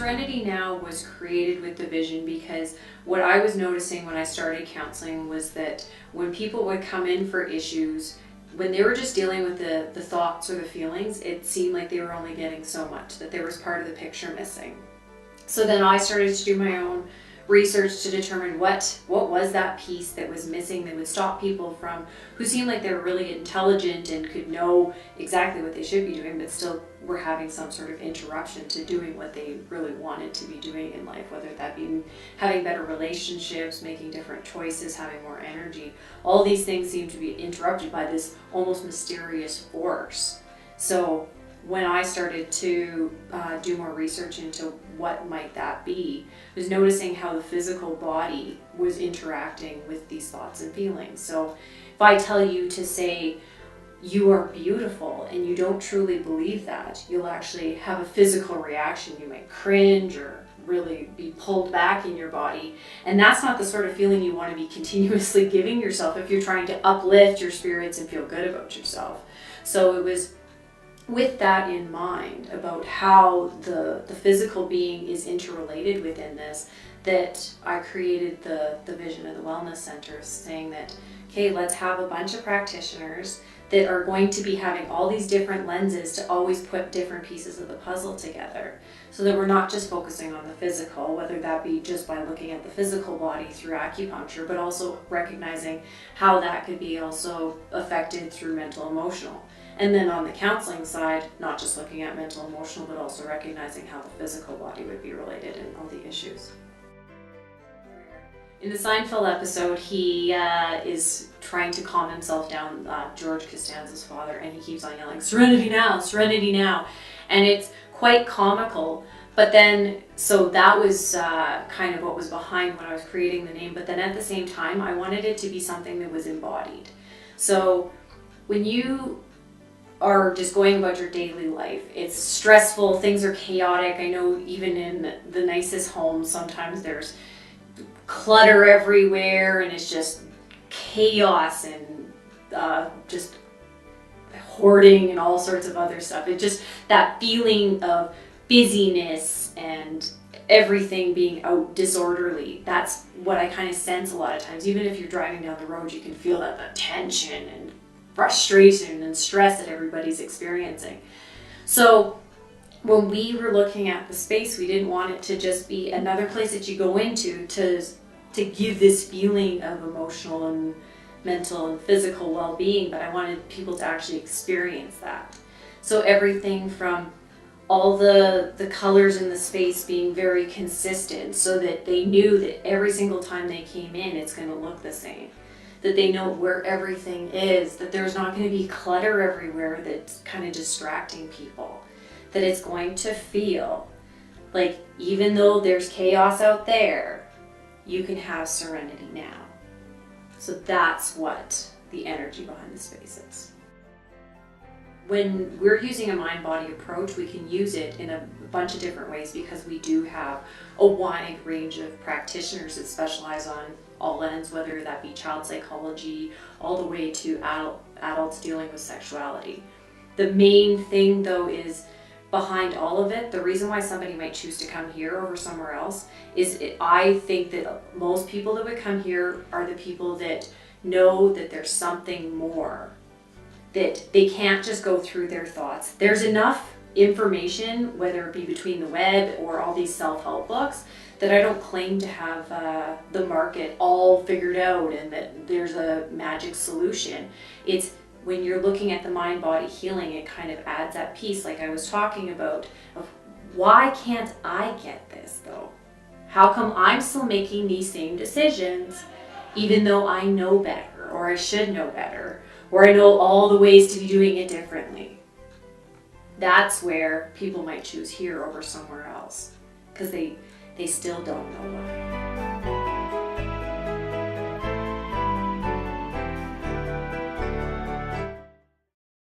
Serenity Now was created with the vision because what I was noticing when I started counseling was that when people would come in for issues, when they were just dealing with the thoughts or the feelings, it seemed like they were only getting so much, that there was part of the picture missing. So then I started to do my own research to determine what was that piece that was missing that would stop people from, who seemed like they were really intelligent and could know exactly what they should be doing, but still were having some sort of interruption to doing what they really wanted to be doing in life, whether that be having better relationships, making different choices, having more energy. All these things seem to be interrupted by this almost mysterious force. So when I started to do more research into what might that be, I was noticing how the physical body was interacting with these thoughts and feelings. So if I tell you to say, you are beautiful, and you don't truly believe that, you'll actually have a physical reaction. You might cringe or really be pulled back in your body. And that's not the sort of feeling you want to be continuously giving yourself if you're trying to uplift your spirits and feel good about yourself. So it was with that in mind, about how the physical being is interrelated within this, that I created the vision of the Wellness Center, saying that, okay, let's have a bunch of practitioners that are going to be having all these different lenses to always put different pieces of the puzzle together, so that we're not just focusing on the physical, whether that be just by looking at the physical body through acupuncture, but also recognizing how that could be also affected through mental emotional. And then on the counseling side, not just looking at mental emotional, but also recognizing how the physical body would be related in all the issues. In the Seinfeld episode, he is trying to calm himself down, George Costanza's father, and he keeps on yelling, "Serenity now, serenity now." And it's quite comical. But then, so that was kind of what was behind when I was creating the name. But then at the same time, I wanted it to be something that was embodied. So when you are just going about your daily life, it's stressful, things are chaotic. I know even in the nicest homes, sometimes there's clutter everywhere and it's just chaos and just hoarding and all sorts of other stuff. It's just that feeling of busyness and everything being out disorderly. That's what I kind of sense a lot of times. Even if you're driving down the road, you can feel that the tension and frustration and stress that everybody's experiencing. So when we were looking at the space, we didn't want it to just be another place that you go into to give this feeling of emotional and mental and physical well-being, but I wanted people to actually experience that. So everything from all the colors in the space being very consistent, so that they knew that every single time they came in, it's going to look the same. That they know where everything is, that there's not going to be clutter everywhere that's kind of distracting people. That it's going to feel like even though there's chaos out there, you can have serenity now. So that's what the energy behind the space is. When we're using a mind-body approach, we can use it in a bunch of different ways, because we do have a wide range of practitioners that specialize on all ends, whether that be child psychology, all the way to adults dealing with sexuality. The main thing though is, behind all of it, the reason why somebody might choose to come here over somewhere else is I think that most people that would come here are the people that know that there's something more, that they can't just go through their thoughts. There's enough information, whether it be between the web or all these self-help books, that I don't claim to have the market all figured out and that there's a magic solution. It's when you're looking at the mind-body healing, it kind of adds that piece, like I was talking about, of why can't I get this though? How come I'm still making these same decisions even though I know better, or I should know better, or I know all the ways to be doing it differently? That's where people might choose here over somewhere else, because they still don't know why.